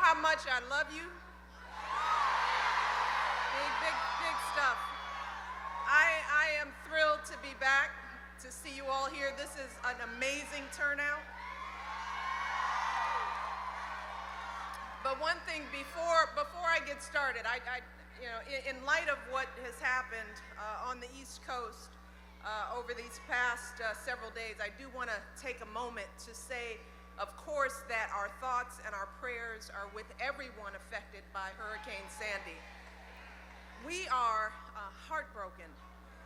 how much I love you. Big stuff. I am thrilled to be back, to see you all here. This is an amazing turnout. But one thing before I get started, in light of what has happened on the East Coast over these past several days, I do want to take a moment to say, of course, that our thoughts and our prayers are with everyone affected by Hurricane Sandy. We are heartbroken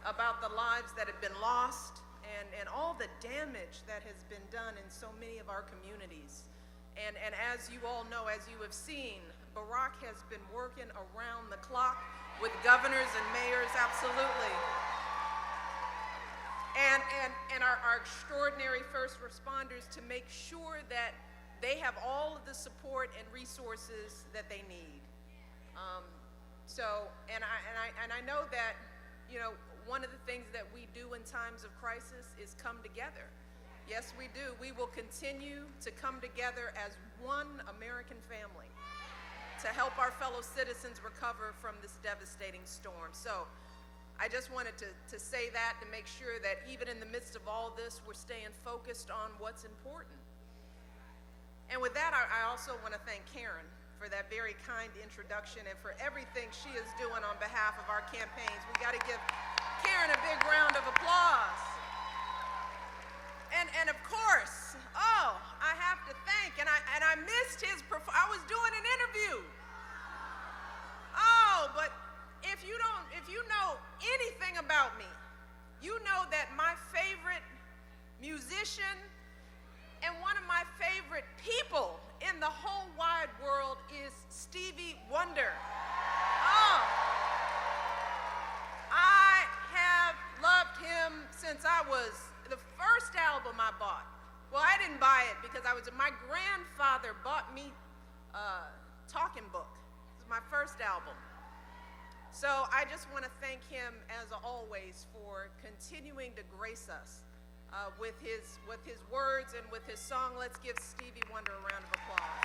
about the lives that have been lost and all the damage that has been done in so many of our communities. And as you all know, as you have seen, Barack has been working around the clock with governors and mayors, absolutely. And our extraordinary first responders to make sure that they have all of the support and resources that they need. I know that, one of the things that we do in times of crisis is come together. Yes, we do. We will continue to come together as one American family to help our fellow citizens recover from this devastating storm. So I just wanted to say that, to make sure that even in the midst of all this, we're staying focused on what's important. And with that, I also want to thank Karen for that very kind introduction and for everything she is doing on behalf of our campaigns. We got to give Karen a big round of applause. And of course, I have to thank, and I missed his I was doing an interview. But if you know anything about me, you know that my favorite musician and one of my favorite people in the whole wide world is Stevie Wonder. I have loved him since the first album I bought. Well, I didn't buy it because my grandfather bought me Talking Book. It was my first album. So I just want to thank him, as always, for continuing to grace us with his words and with his song. Let's give Stevie Wonder a round of applause.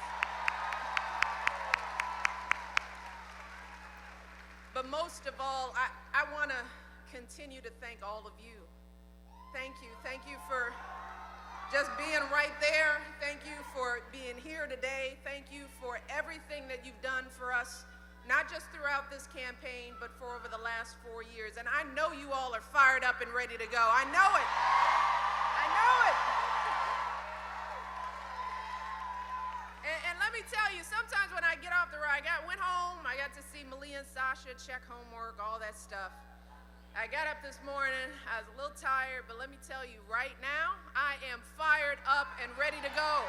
But most of all, I want to continue to thank all of you. Thank you. Thank you for just being right there. Thank you for being here today. Thank you for everything that you've done for us, not just throughout this campaign, but for over the last 4 years. And I know you all are fired up and ready to go. I know it. I know it. And let me tell you, sometimes when I get off the road, went home, I got to see Malia and Sasha, check homework, all that stuff. I got up this morning, I was a little tired, but let me tell you, right now, I am fired up and ready to go.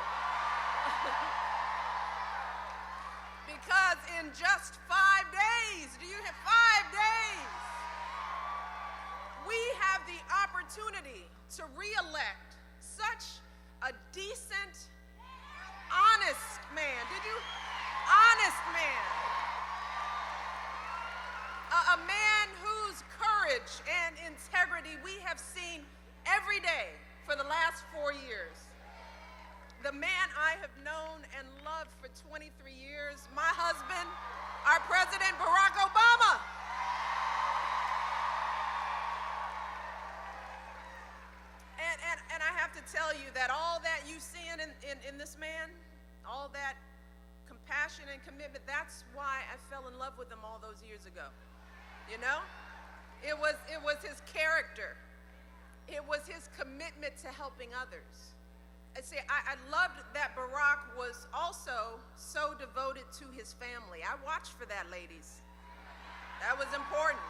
Because in just 5 days, 5 days, we have the opportunity to re-elect such a decent, honest man. Honest man. A man whose courage and integrity we have seen every day for the last 4 years. The man I have known and loved for 23 years, my husband, our President Barack Obama. And I have to tell you that all that you see in this man, all that compassion and commitment, that's why I fell in love with him all those years ago. It was his character. It was his commitment to helping others. I loved that Barack was also so devoted to his family. I watched for that, ladies. That was important,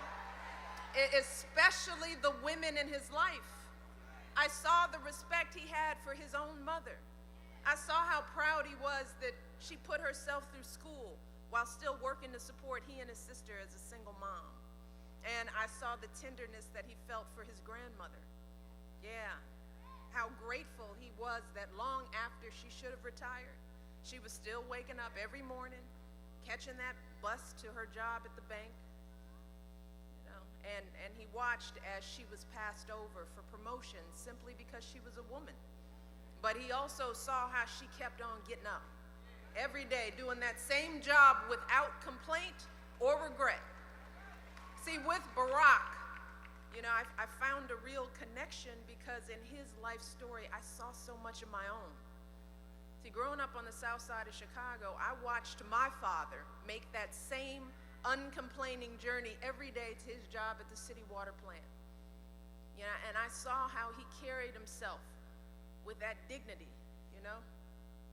especially the women in his life. I saw the respect he had for his own mother. I saw how proud he was that she put herself through school while still working to support he and his sister as a single mom. And I saw the tenderness that he felt for his grandmother. Yeah. How grateful he was that long after she should have retired, she was still waking up every morning, catching that bus to her job at the bank. And he watched as she was passed over for promotion simply because she was a woman. But he also saw how she kept on getting up every day, doing that same job without complaint or regret. See, with Barack, I found a real connection because in his life story, I saw so much of my own. See, growing up on the south side of Chicago, I watched my father make that same uncomplaining journey every day to his job at the city water plant. And I saw how he carried himself with that dignity,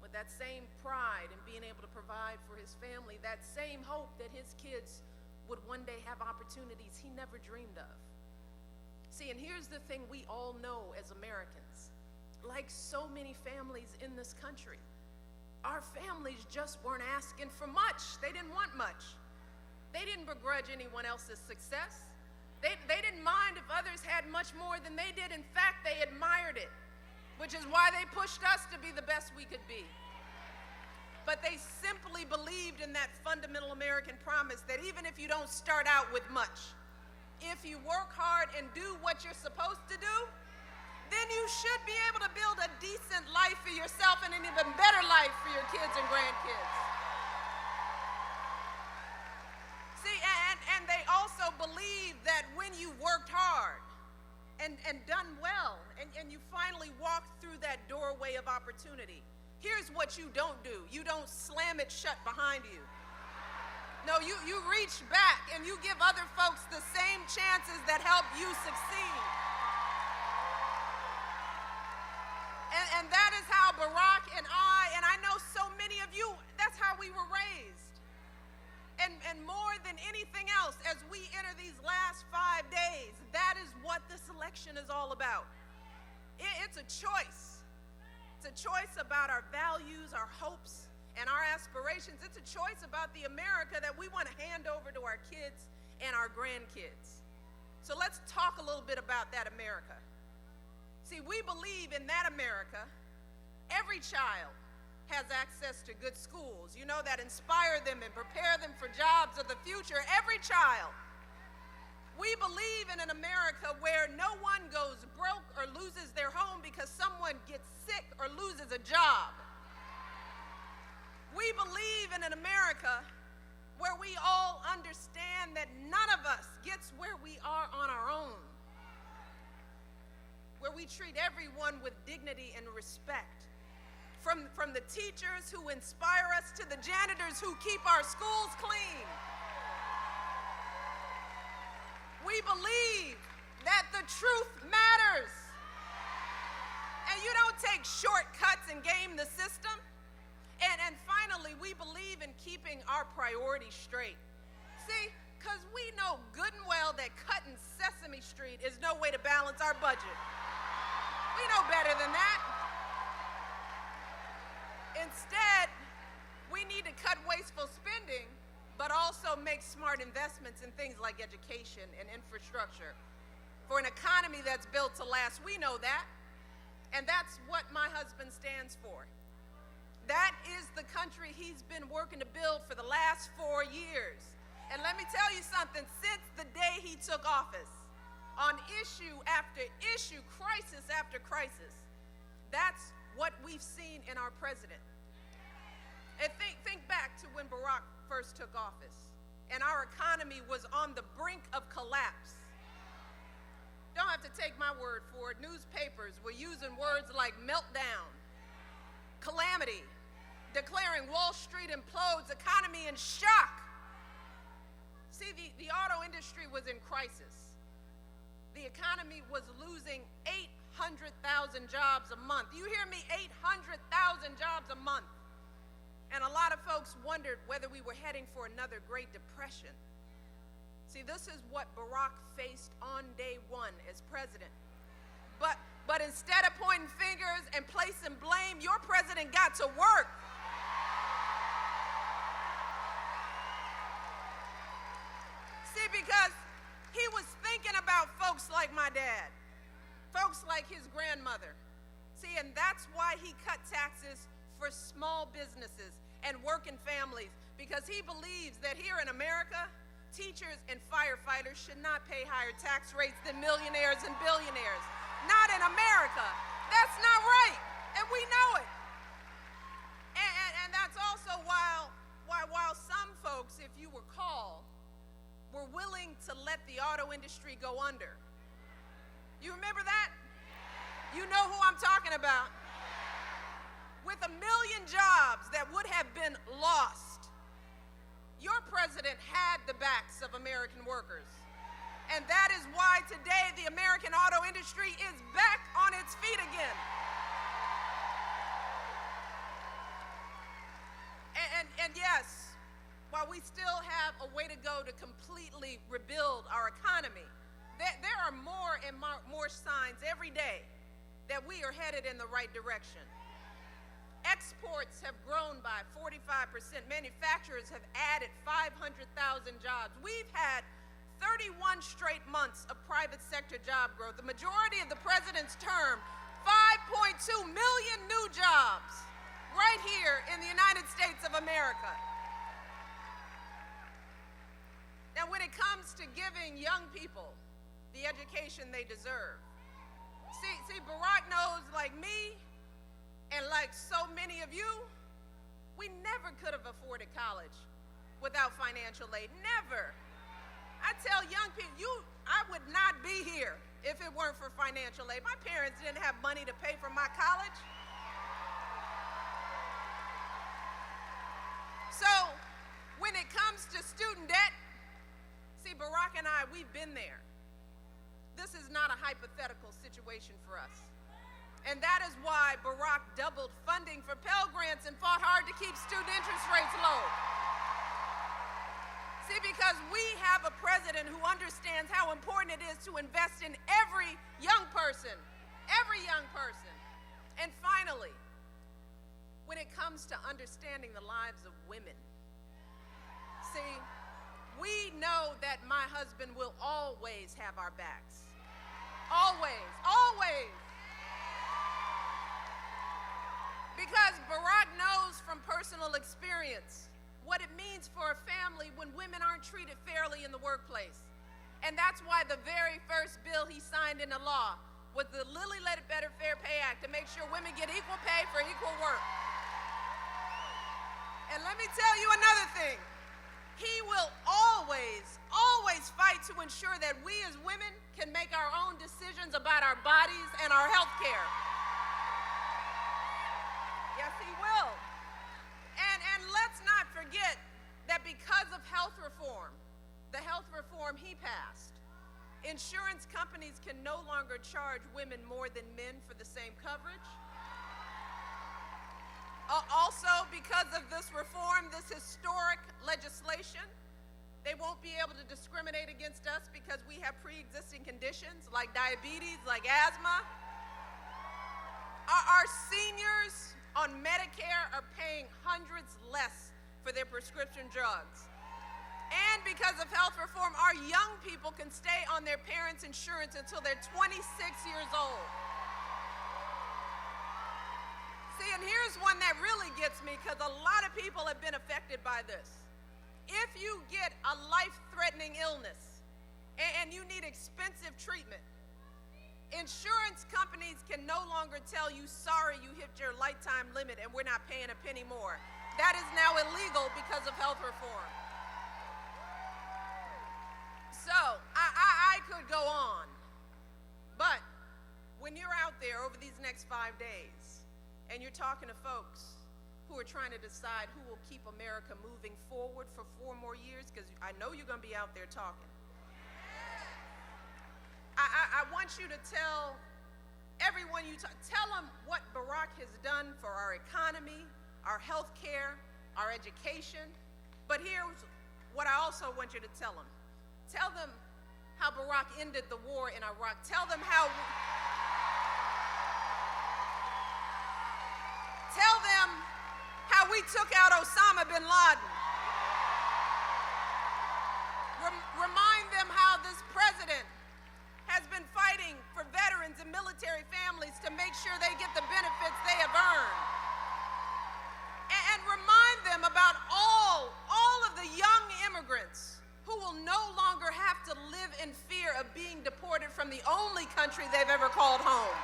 with that same pride in being able to provide for his family, that same hope that his kids would one day have opportunities he never dreamed of. See, and here's the thing we all know as Americans. Like so many families in this country, our families just weren't asking for much. They didn't want much. They didn't begrudge anyone else's success. They didn't mind if others had much more than they did. In fact, they admired it, which is why they pushed us to be the best we could be. But they simply believed in that fundamental American promise that even if you don't start out with much, if you work hard and do what you're supposed to do, then you should be able to build a decent life for yourself and an even better life for your kids and grandkids. See, and they also believed that when you worked hard and done well, and you finally walked through that doorway of opportunity, here's what you don't do. You don't slam it shut behind you. No, you reach back and you give other folks the same chances that help you succeed. And that is how Barack and I know so many of you, that's how we were raised. And more than anything else, as we enter these last 5 days, that is what this election is all about. It's a choice. It's a choice about our values, our hopes, and our aspirations. It's a choice about the America that we want to hand over to our kids and our grandkids. So let's talk a little bit about that America. See, we believe in that America, every child has access to good schools, that inspire them and prepare them for jobs of the future. Every child. We believe in an America where no one goes broke or loses their home because someone gets sick or loses a job. We believe in an America where we all understand that none of us gets where we are on our own, where we treat everyone with dignity and respect, from the teachers who inspire us to the janitors who keep our schools clean. We believe that the truth matters, and you don't take shortcuts and game the system. And finally, we believe in keeping our priorities straight. See, because we know good and well that cutting Sesame Street is no way to balance our budget. We know better than that. Instead, we need to cut wasteful spending, but also make smart investments in things like education and infrastructure for an economy that's built to last. We know that. And that's what my husband stands for. That is the country he's been working to build for the last 4 years. And let me tell you something, since the day he took office, on issue after issue, crisis after crisis, that's what we've seen in our president. And think back to when Barack first took office, and our economy was on the brink of collapse. Don't have to take my word for it. Newspapers were using words like meltdown, calamity, declaring Wall Street implodes, economy in shock. See, the auto industry was in crisis. The economy was losing 800,000 jobs a month. You hear me? 800,000 jobs a month. And a lot of folks wondered whether we were heading for another Great Depression. See, this is what Barack faced on day one as president. But instead of pointing fingers and placing blame, your president got to work. See, because he was thinking about folks like my dad, folks like his grandmother. See, and that's why he cut taxes for small businesses and working families, because he believes that here in America, teachers and firefighters should not pay higher tax rates than millionaires and billionaires. Not in America. That's not right, and we know it. And that's also industry go under. You remember that? You know who I'm talking about. With 1 million jobs that would have been lost, your president had the backs of American workers. And that is why today the American auto industry is back on its feet again. And yes, while we still have a way to go to completely rebuild our economy, there are more and more signs every day that we are headed in the right direction. Exports have grown by 45%. Manufacturers have added 500,000 jobs. We've had 31 straight months of private sector job growth. The majority of the president's term, 5.2 million new jobs right here in the United States of America. Now, when it comes to giving young people the education they deserve, see, Barack knows, like me and like so many of you, we never could have afforded college without financial aid. Never. I tell young people, I would not be here if it weren't for financial aid. My parents didn't have money to pay for my college. So when it comes to student debt, see, Barack and I, we've been there. This is not a hypothetical situation for us. And that is why Barack doubled funding for Pell Grants and fought hard to keep student interest rates low. See, because we have a president who understands how important it is to invest in every young person. Every young person. And finally, when it comes to understanding the lives of women, see, we know that my husband will always have our backs. Always, always. Because Barack knows from personal experience what it means for a family when women aren't treated fairly in the workplace. And that's why the very first bill he signed into law was the Lilly Let It Better Fair Pay Act to make sure women get equal pay for equal work. And let me tell you another thing. He will always, always fight to ensure that we as women can make our own decisions about our bodies and our health care. Yes, he will. And let's not forget that because of health reform, the health reform he passed, insurance companies can no longer charge women more than men for the same coverage. Also, because of this reform, this historic legislation, they won't be able to discriminate against us because we have pre-existing conditions like diabetes, like asthma. Our seniors on Medicare are paying hundreds less for their prescription drugs. And because of health reform, our young people can stay on their parents' insurance until they're 26 years old. See, and here's one that really gets me because a lot of people have been affected by this. If you get a life-threatening illness and you need expensive treatment, insurance companies can no longer tell you, sorry, you hit your lifetime limit and we're not paying a penny more. That is now illegal because of health reform. So, I could go on. But when you're out there over these next 5 days and you're talking to folks who are trying to decide who will keep America moving forward for 4 more years, because I know you're going to be out there talking, I want you to tell everyone tell them what Barack has done for our economy, our health care, our education. But here's what I also want you to tell them. Tell them how Barack ended the war in Iraq. Tell them how we took out Osama bin Laden. Remind them how this president has been fighting for veterans and military families to make sure they get the benefits they have earned. And remind them about all of the young immigrants who will no longer have to live in fear of being deported from the only country they've ever called home.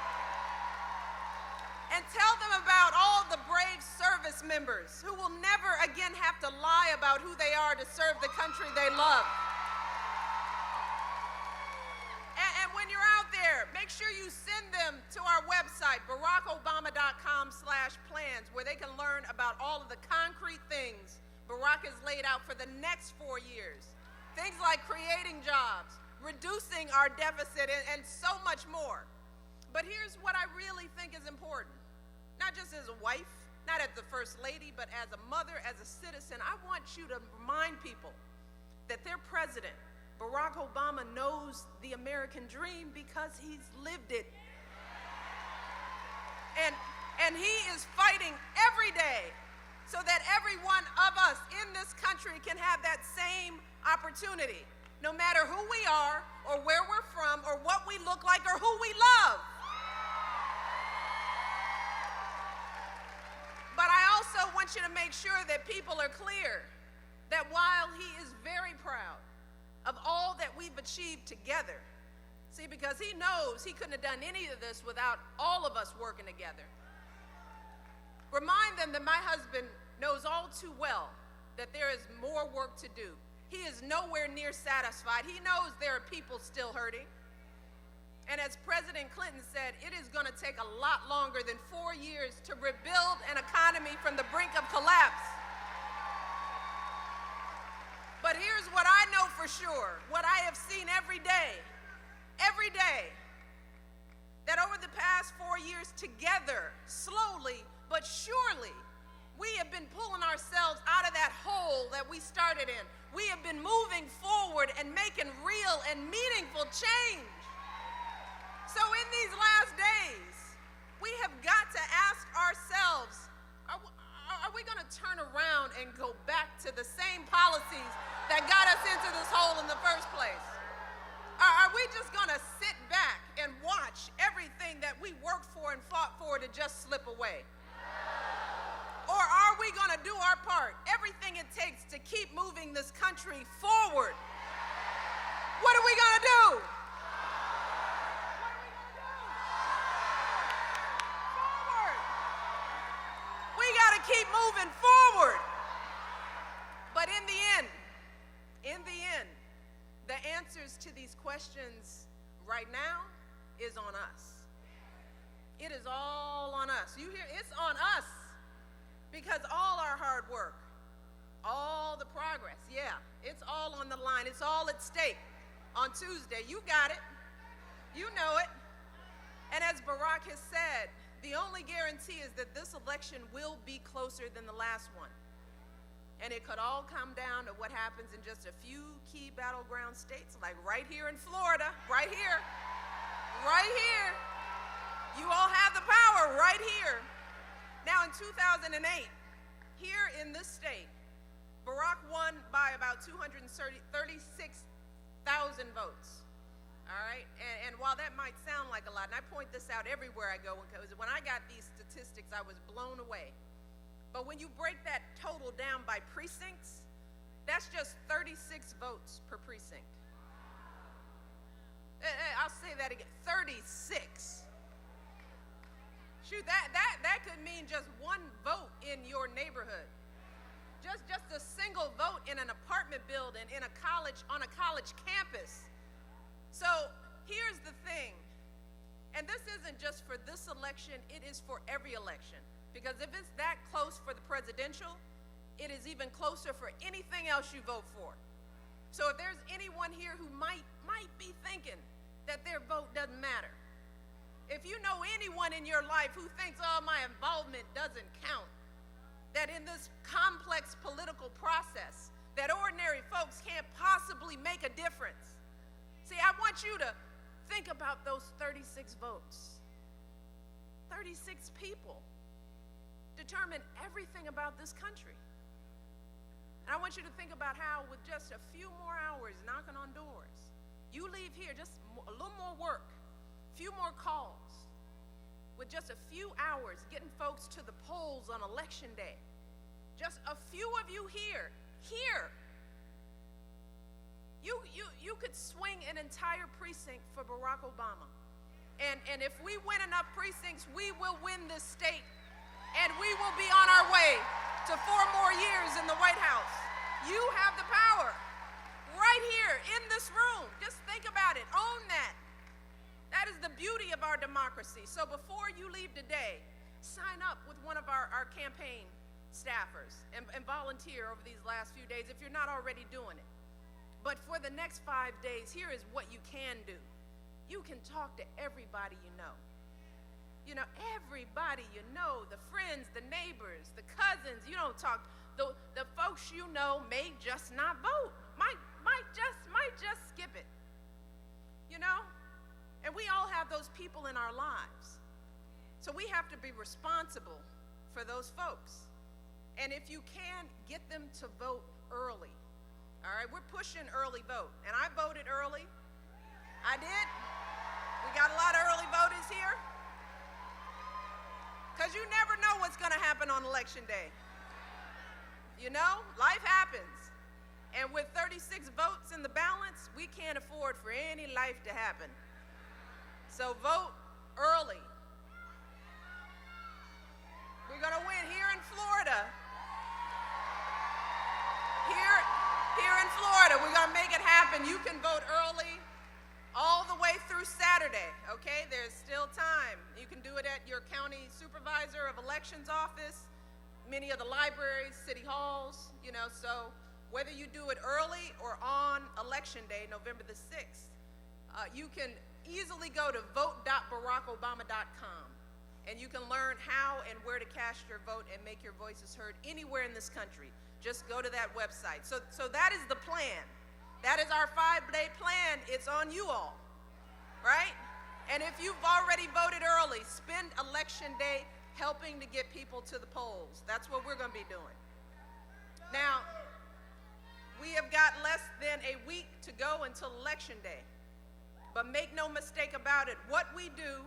And tell them about all the brave service members who will never again have to lie about who they are to serve the country they love. all of the concrete things Barack has laid out for the next 4 years. Things like creating jobs, reducing our deficit, and so much more. But here's what I really think is important. Not just as a wife, not as the First Lady, but as a mother, as a citizen, I want you to remind people that their president, Barack Obama, knows the American dream because he's lived it. And he is fighting every day so that every one of us in this country can have that same opportunity, no matter who we are or where we're from or what we look like or who we love. But I also want you to make sure that people are clear that while he is very proud of all that we've achieved together, see, because he knows he couldn't have done any of this without all of us working together. Remind them that my husband knows all too well that there is more work to do. He is nowhere near satisfied. He knows there are people still hurting. And as President Clinton said, it is going to take a lot longer than 4 years to rebuild an economy from the brink of collapse. But here's what I know for sure, what I have seen every day, that over the past 4 years together, slowly but surely, we have been pulling ourselves out of that hole that we started in. We have been moving forward and making real and meaningful change. So in these last days, we have got to ask ourselves, are we going to turn around and go back to the same policies that got us into this hole in the first place? Are we just going to sit back and watch everything that we worked for and fought for to just slip away? Or are we going to do our part, everything it takes to keep moving this country forward? What are we going to do? Forward. We got to keep moving forward. But in the end, the answers to these questions right now is on us. It is all on us. You hear? It's on us. Because all our hard work, all the progress, yeah, it's all on the line. It's all at stake on Tuesday. You got it. You know it. And as Barack has said, the only guarantee is that this election will be closer than the last one. And it could all come down to what happens in just a few key battleground states, like right here in Florida, right here. You all have the power right here. Now in 2008, here in this state, Barack won by about 236,000 votes, all right? And while that might sound like a lot, and I point this out everywhere I go, because when I got these statistics, I was blown away. But when you break that total down by precincts, that's just 36 votes per precinct. I'll say that again, 36. Shoot, that could mean just one vote in your neighborhood. Just a single vote in an apartment building, in a college, on a college campus. So here's the thing, and this isn't just for this election, it is for every election. Because if it's that close for the presidential, it is even closer for anything else you vote for. So if there's anyone here who might be thinking that their vote doesn't matter, if you know anyone in your life who thinks, oh, my involvement doesn't count, that in this complex political process, that ordinary folks can't possibly make a difference. See, I want you to think about those 36 votes. 36 people determine everything about this country. And I want you to think about how with just a few more hours knocking on doors, you leave here just a little more work, few more calls, with just a few hours getting folks to the polls on election day. Just a few of you here, you could swing an entire precinct for Barack Obama. And if we win enough precincts, we will win this state, and we will be on our way to 4 more years in the White House. You have the power right here in this room. Just think about it, own that. That is the beauty of our democracy. So before you leave today, sign up with one of our campaign staffers and volunteer over these last few days if you're not already doing it. But for the next 5 days, here is what you can do. You can talk to everybody you know. You know, everybody you know, the friends, the neighbors, the cousins. You don't talk, the folks you know may just not vote, might just skip it, you know? And we all have those people in our lives. So we have to be responsible for those folks. And if you can, get them to vote early. All right, we're pushing early vote. And I voted early. I did. We got a lot of early voters here. Because you never know what's going to happen on election day. You know, life happens. And with 36 votes in the balance, we can't afford for any life to happen. So vote early. We're going to win here in Florida. Here in Florida, we're going to make it happen. You can vote early all the way through Saturday, okay? There's still time. You can do it at your county supervisor of elections office, many of the libraries, city halls, you know, so whether you do it early or on election day, November the 6th, you can easily go to vote.barackobama.com and you can learn how and where to cast your vote and make your voices heard anywhere in this country. Just go to that website. So that is the plan. That is our 5-day plan. It's on you all, right? And if you've already voted early, spend election day helping to get people to the polls. That's what we're going to be doing. Now, we have got less than a week to go until election day. But make no mistake about it, what we do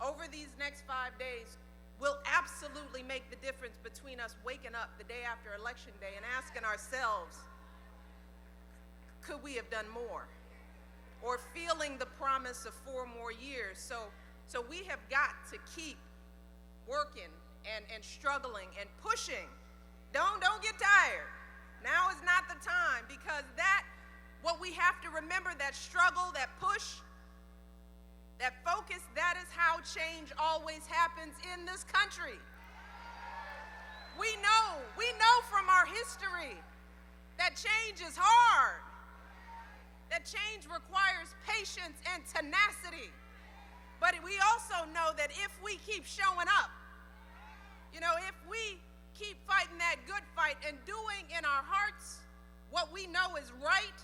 over these next 5 days will absolutely make the difference between us waking up the day after election day and asking ourselves, could we have done more? Or feeling the promise of 4 more years. So we have got to keep working and struggling and pushing. Don't get tired. Now is not the time, because what we have to remember, that struggle, that push, that focus, that is how change always happens in this country. We know from our history that change is hard, that change requires patience and tenacity. But we also know that if we keep showing up, you know, if we keep fighting that good fight and doing in our hearts what we know is right,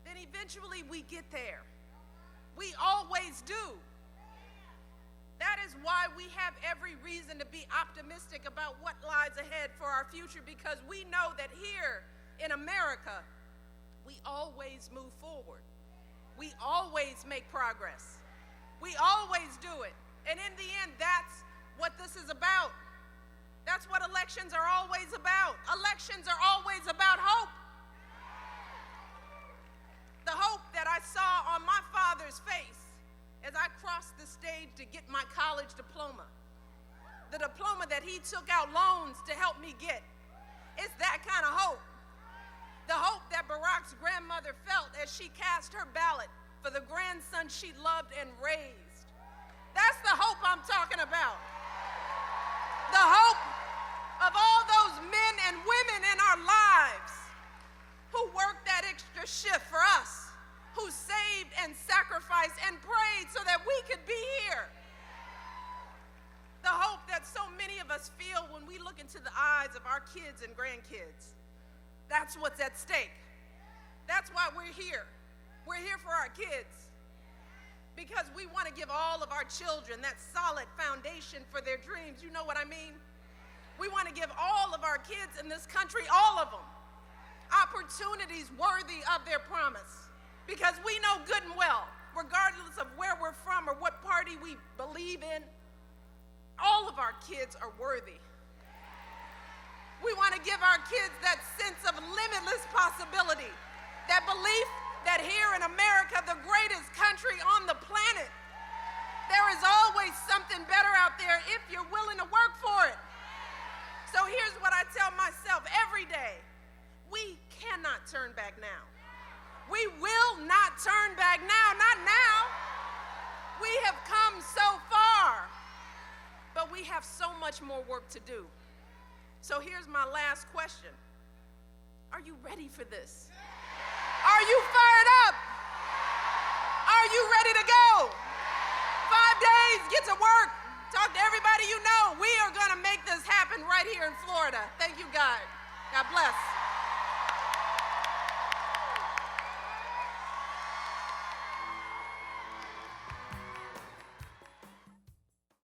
then eventually we get there. We always do. That is why we have every reason to be optimistic about what lies ahead for our future, because we know that here in America, we always move forward. We always make progress. We always do it. And in the end, that's what this is about. That's what elections are always about. Elections are always about hope. The hope that I saw on my father's face as I crossed the stage to get my college diploma. The diploma that he took out loans to help me get. It's that kind of hope. The hope that Barack's grandmother felt as she cast her ballot for the grandson she loved and raised. That's the hope I'm talking about. The hope of all those men and women in our lives who worked that extra shift for us, who saved and sacrificed and prayed so that we could be here. The hope that so many of us feel when we look into the eyes of our kids and grandkids. That's what's at stake. That's why we're here. We're here for our kids, because we want to give all of our children that solid foundation for their dreams. You know what I mean? We want to give all of our kids in this country, all of them, opportunities worthy of their promise. Because we know good and well, regardless of where we're from or what party we believe in, all of our kids are worthy. We want to give our kids that sense of limitless possibility, that belief that here in America, the greatest country on the planet, there is always something better out there if you're willing to work for it. So here's what I tell myself every day. We cannot turn back now. We will not turn back now, not now. We have come so far, but we have so much more work to do. So here's my last question. Are you ready for this? Are you fired up? Are you ready to go? 5 days, get to work. Talk to everybody you know. We are going to make this happen right here in Florida. Thank you, God. God bless.